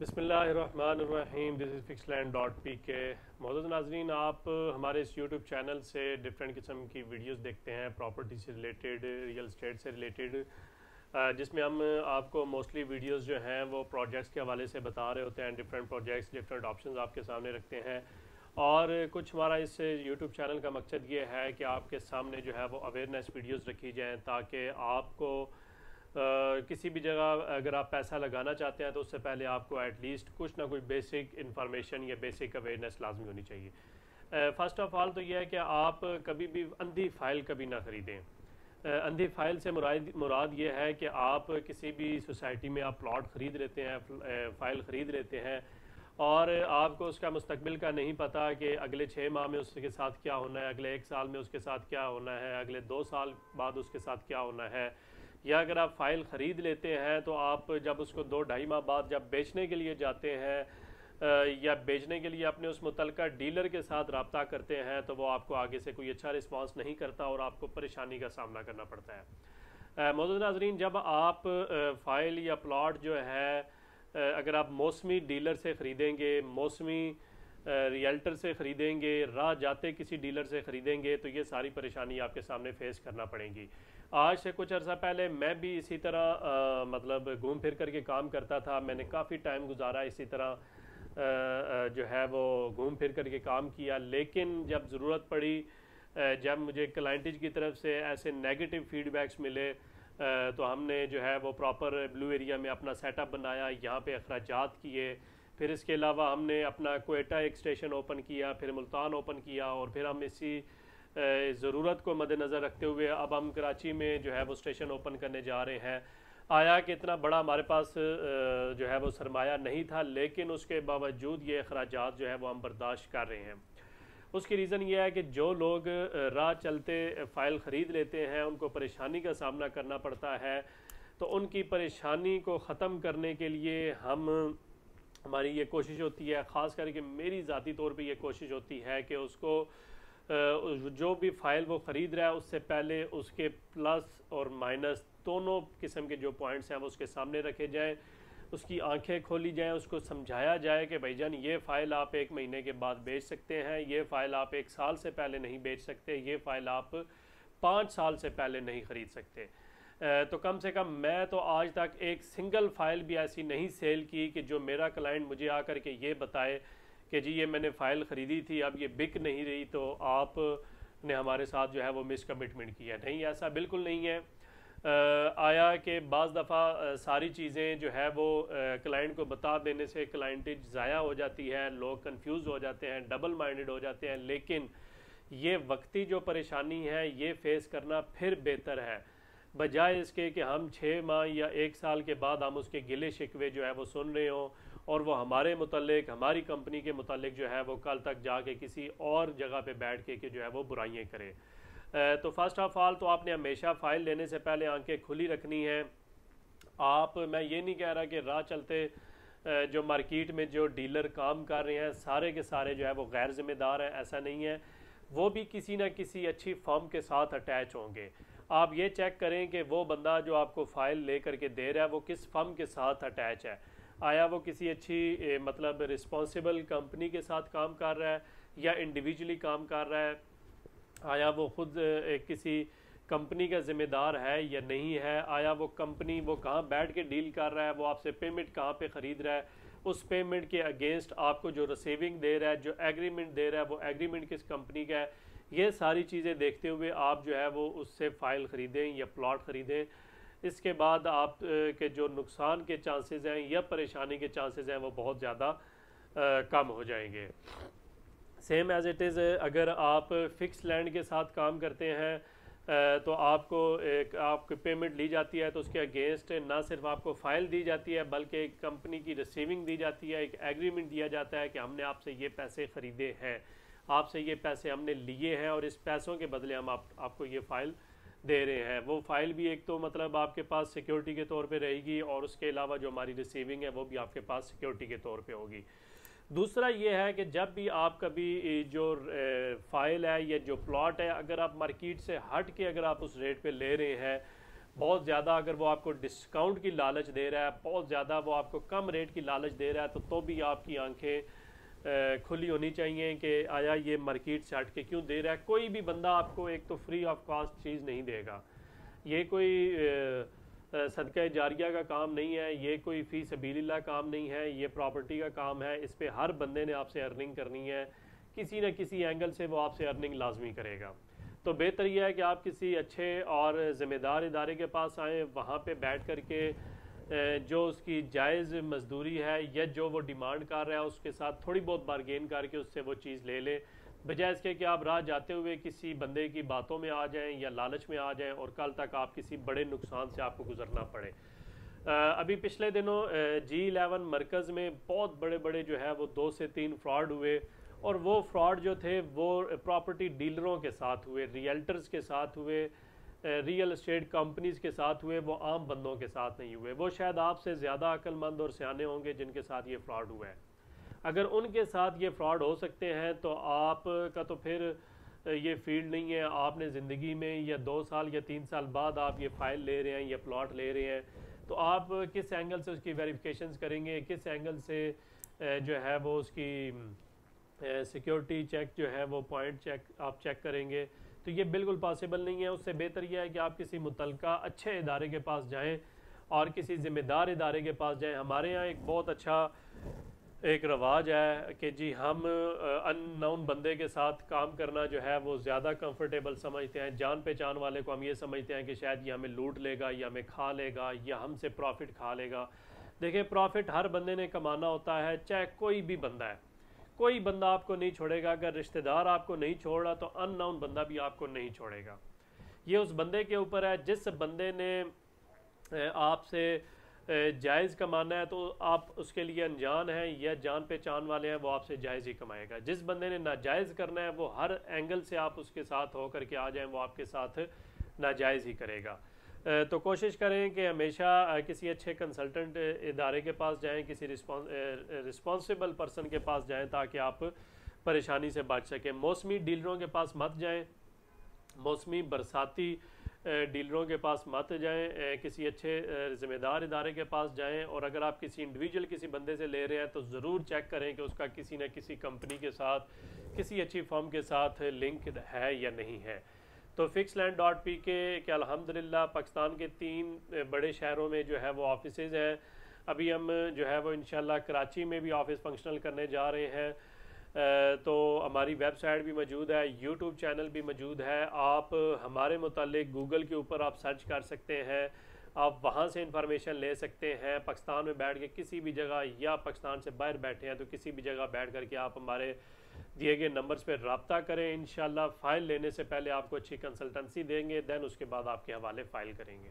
बिस्मिल्लाहिर्रहमानिर्रहीम। This is fixedland.pk। मौजूद नाजरीन, आप हमारे इस यूट्यूब चैनल से डिफरेंट किस्म की वीडियोस देखते हैं प्रॉपर्टी से रिलेटेड, रियल एस्टेट से रिलेटेड, जिसमें हम आपको मोस्टली वीडियोस जो हैं वो प्रोजेक्ट्स के हवाले से बता रहे होते हैं। डिफरेंट प्रोजेक्ट्स, डिफरेंट ऑप्शंस आपके सामने रखते हैं। और कुछ हमारा इस यूट्यूब चैनल का मकसद ये है कि आपके सामने जो है वो अवेयरनेस वीडियोस रखी जाएँ, ताकि आपको किसी भी जगह अगर आप पैसा लगाना चाहते हैं तो उससे पहले आपको एटलीस्ट कुछ ना कुछ बेसिक इन्फॉर्मेशन या बेसिक अवेयरनेस लाजमी होनी चाहिए। फ़र्स्ट ऑफ़ ऑल तो यह है कि आप कभी भी अंधी फ़ाइल कभी ना ख़रीदें। अंधी फ़ाइल से मुराद ये है कि आप किसी भी सोसाइटी में आप प्लॉट ख़रीद लेते हैं, फ़ाइल ख़रीद लेते हैं, और आपको उसका मुस्तकबिल का नहीं पता कि अगले 6 माह में उसके साथ क्या होना है, अगले 1 साल में उसके साथ क्या होना है, अगले 2 साल बाद उसके साथ क्या होना है। या अगर आप फ़ाइल ख़रीद लेते हैं तो आप जब उसको 2-2.5 माह बाद जब बेचने के लिए जाते हैं या बेचने के लिए अपने उस मुतलका डीलर के साथ रब्ता करते हैं तो वो आपको आगे से कोई अच्छा रिस्पांस नहीं करता और आपको परेशानी का सामना करना पड़ता है। मौजूद नाज़रीन, जब आप फ़ाइल या प्लॉट जो है अगर आप मौसमी डीलर से ख़रीदेंगे, मौसमी रियल्टर से ख़रीदेंगे, राह जाते किसी डीलर से ख़रीदेंगे, तो ये सारी परेशानी आपके सामने फ़ेस करना पड़ेगी। आज से कुछ अर्सा पहले मैं भी इसी तरह मतलब घूम फिर करके काम करता था। मैंने काफ़ी टाइम गुजारा इसी तरह जो है वो घूम फिर करके काम किया, लेकिन जब ज़रूरत पड़ी, जब मुझे क्लाइंटेज की तरफ से ऐसे नेगेटिव फीडबैक्स मिले, तो हमने जो है वो प्रॉपर ब्लू एरिया में अपना सेटअप बनाया, यहाँ पे अखराजात किए। फिर इसके अलावा हमने अपना कोयटा एक स्टेशन ओपन किया, फिर मुल्तान ओपन किया, और फिर हम इसी ज़रूरत को मद्देनज़र रखते हुए अब हम कराची में जो है वो स्टेशन ओपन करने जा रहे हैं। आया कि इतना बड़ा हमारे पास जो है वो सरमाया नहीं था, लेकिन उसके बावजूद ये अखराजात जो है वो हम बर्दाश्त कर रहे हैं। उसकी रीज़न ये है कि जो लोग राह चलते फ़ाइल ख़रीद लेते हैं उनको परेशानी का सामना करना पड़ता है। तो उनकी परेशानी को ख़त्म करने के लिए हमारी ये कोशिश होती है, ख़ास करके मेरी ज़ाती तौर पे ये कोशिश होती है कि उसको जो भी फ़ाइल वो ख़रीद रहा है उससे पहले उसके प्लस और माइनस दोनों किस्म के जो पॉइंट्स हैं वो उसके सामने रखे जाएं, उसकी आंखें खोली जाएं, उसको समझाया जाए कि भाईजान ये फ़ाइल आप 1 महीने के बाद बेच सकते हैं, ये फ़ाइल आप 1 साल से पहले नहीं बेच सकते, ये फ़ाइल आप 5 साल से पहले नहीं ख़रीद सकते। तो कम से कम मैं तो आज तक एक सिंगल फ़ाइल भी ऐसी नहीं सेल की कि जो मेरा क्लाइंट मुझे आकर के ये बताए कि जी ये मैंने फ़ाइल ख़रीदी थी, अब ये बिक नहीं रही, तो आपने हमारे साथ जो है वो मिस कमिटमेंट किया। नहीं, ऐसा बिल्कुल नहीं है। आया कि बाज़ दफ़ा सारी चीज़ें जो है वो क्लाइंट को बता देने से क्लाइंटेज ज़ाया हो जाती है, लोग कंफ्यूज हो जाते हैं, डबल माइंडेड हो जाते हैं। लेकिन ये वक्ती जो परेशानी है ये फ़ेस करना फिर बेहतर है, बजाय इसके कि हम 6 माह या 1 साल के बाद हम उसके गिले शिकवे जो है वो सुन रहे हों और वो हमारे मुतल्लिक, हमारी कंपनी के मुतल्लिक जो है वो कल तक जाके किसी और जगह पे बैठ के जो है वो बुराइयाँ करे। तो फर्स्ट ऑफ ऑल तो आपने हमेशा फ़ाइल लेने से पहले आंखें खुली रखनी है। मैं ये नहीं कह रहा कि राह चलते जो मार्केट में जो डीलर काम कर रहे हैं सारे के सारे जो है वो गैर जिम्मेदार हैं, ऐसा नहीं है। वो भी किसी ना किसी अच्छी फर्म के साथ अटैच होंगे। आप ये चेक करें कि वो बंदा जो आपको फ़ाइल ले करके दे रहा है वो किस फर्म के साथ अटैच है। आया वो किसी अच्छी मतलब रिस्पॉन्सिबल कंपनी के साथ काम कर रहा है या इंडिविजुअली काम कर रहा है, आया वो ख़ुद किसी कंपनी का ज़िम्मेदार है या नहीं है, आया वो कंपनी वो कहाँ बैठ के डील कर रहा है, वो आपसे पेमेंट कहाँ पे ख़रीद रहा है, उस पेमेंट के अगेंस्ट आपको जो रिसीविंग दे रहा है, जो एग्रीमेंट दे रहा है, वो एग्रीमेंट किस कंपनी का है। ये सारी चीज़ें देखते हुए आप जो है वो उससे फ़ाइल ख़रीदें या प्लॉट ख़रीदें। इसके बाद आप के जो नुकसान के चांसेस हैं या परेशानी के चांसेस हैं वो बहुत ज़्यादा कम हो जाएंगे। सेम एज़ इट इज़ अगर आप फ़िक्स लैंड के साथ काम करते हैं तो आपको पेमेंट ली जाती है, तो उसके अगेंस्ट ना सिर्फ आपको फ़ाइल दी जाती है बल्कि एक कंपनी की रिसीविंग दी जाती है, एक एग्रीमेंट दिया जाता है कि हमने आपसे ये पैसे ख़रीदे हैं, आपसे ये पैसे हमने लिए हैं और इस पैसों के बदले हम आपको ये फ़ाइल दे रहे हैं। वो फ़ाइल भी एक तो मतलब आपके पास सिक्योरिटी के तौर पे रहेगी और उसके अलावा जो हमारी रिसीविंग है वो भी आपके पास सिक्योरिटी के तौर पे होगी। दूसरा ये है कि जब भी आप कभी जो फ़ाइल है या जो प्लॉट है, अगर आप मार्केट से हट के अगर आप उस रेट पे ले रहे हैं, बहुत ज़्यादा अगर वो आपको डिस्काउंट की लालच दे रहा है, बहुत ज़्यादा वो आपको कम रेट की लालच दे रहा है, तो भी आपकी आंखें खुली होनी चाहिए कि आया ये मार्केट से हट के क्यों दे रहा है। कोई भी बंदा आपको एक तो फ्री ऑफ कॉस्ट चीज़ नहीं देगा, ये कोई सदका जारिया का काम नहीं है, ये कोई फ़ी सबीलिल्लाह काम नहीं है, ये प्रॉपर्टी का काम है। इस पर हर बंदे ने आपसे अर्निंग करनी है, किसी न किसी एंगल से वो आपसे अर्निंग लाजमी करेगा। तो बेहतर यह है कि आप किसी अच्छे और ज़िम्मेदार इदारे के पास आएँ, वहाँ पे बैठ कर के जो उसकी जायज़ मजदूरी है या जो वो डिमांड कर रहा है उसके साथ थोड़ी बहुत बारगेन करके उससे वो चीज़ ले लें, बजाय इसके कि आप राह जाते हुए किसी बंदे की बातों में आ जाएं या लालच में आ जाएं और कल तक आप किसी बड़े नुकसान से आपको गुजरना पड़े। अभी पिछले दिनों G11 मरकज़ में बहुत बड़े बड़े जो है वो 2 से 3 फ्रॉड हुए, और वो फ्रॉड जो थे वो प्रॉपर्टी डीलरों के साथ हुए, रियल्टर्स के साथ हुए, रियल एस्टेट कंपनीज़ के साथ हुए, वो आम बंदों के साथ नहीं हुए। वो शायद आपसे ज़्यादा अक्लमंद और सियाने होंगे जिनके साथ ये फ्रॉड हुआ है। अगर उनके साथ ये फ्रॉड हो सकते हैं तो आपका तो फिर ये फील्ड नहीं है। आपने ज़िंदगी में या 2 साल या 3 साल बाद आप ये फ़ाइल ले रहे हैं या प्लॉट ले रहे हैं, तो आप किस एंगल से उसकी वेरिफिकेशंस करेंगे, किस एंगल से जो है वो उसकी सिक्योरिटी चेक जो है वो पॉइंट चेक आप चेक करेंगे। तो ये बिल्कुल पॉसिबल नहीं है। उससे बेहतर यह है कि आप किसी मुतलका अच्छे इदारे के पास जाएं और किसी ज़िम्मेदार इदारे के पास जाएं। हमारे यहाँ एक बहुत अच्छा एक रवाज है कि जी हम अननोन बंदे के साथ काम करना जो है वो ज़्यादा कंफर्टेबल समझते हैं। जान पहचान वाले को हम ये समझते हैं कि शायद ये हमें लूट लेगा या हमें खा लेगा या हमसे प्रॉफिट खा लेगा। देखिए, प्रॉफिट हर बंदे ने कमाना होता है, चाहे कोई भी बंदा है। कोई बंदा आपको नहीं छोड़ेगा। अगर रिश्तेदार आपको नहीं छोड़ रहा तो अननोन बंदा भी आपको नहीं छोड़ेगा। ये उस बंदे के ऊपर है। जिस बंदे ने आपसे जायज़ कमाना है तो आप उसके लिए अनजान हैं या जान पहचान वाले हैं, वो आपसे जायज़ ही कमाएगा। जिस बंदे ने नाजायज़ करना है वो हर एंगल से आप उसके साथ होकर के आ जाएं, वो आपके साथ नाजायज़ ही करेगा। तो कोशिश करें कि हमेशा किसी अच्छे कंसल्टेंट इदारे के पास जाएं, किसी रिस्पॉन्सिबल पर्सन के पास जाएं ताकि आप परेशानी से बच सकें। मौसमी डीलरों के पास मत जाएं, मौसमी बरसाती डीलरों के पास मत जाएं, किसी अच्छे ज़िम्मेदार इदारे के पास जाएं। और अगर आप किसी इंडिविजुअल किसी बंदे से ले रहे हैं तो ज़रूर चेक करें कि उसका किसी न किसी कंपनी के साथ, किसी अच्छी फर्म के साथ लिंक है या नहीं है। तो fixedland.pk के अल्हम्दुलिल्लाह पाकिस्तान के 3 बड़े शहरों में जो है वो ऑफिसेज़ हैं। अभी हम जो है वो इंशाल्लाह कराची में भी ऑफिस फंक्शनल करने जा रहे हैं। तो हमारी वेबसाइट भी मौजूद है, यूट्यूब चैनल भी मौजूद है। आप हमारे मुतालिक गूगल के ऊपर आप सर्च कर सकते हैं, आप वहाँ से इंफॉर्मेशन ले सकते हैं। पाकिस्तान में बैठ के किसी भी जगह या पाकिस्तान से बाहर बैठे हैं तो किसी भी जगह बैठ कर के आप हमारे दिए गए नंबर्स पर रब्ता करें। इंशाल्लाह फ़ाइल लेने से पहले आपको अच्छी कंसल्टेंसी देंगे, दैन उसके बाद आपके हवाले फ़ाइल करेंगे।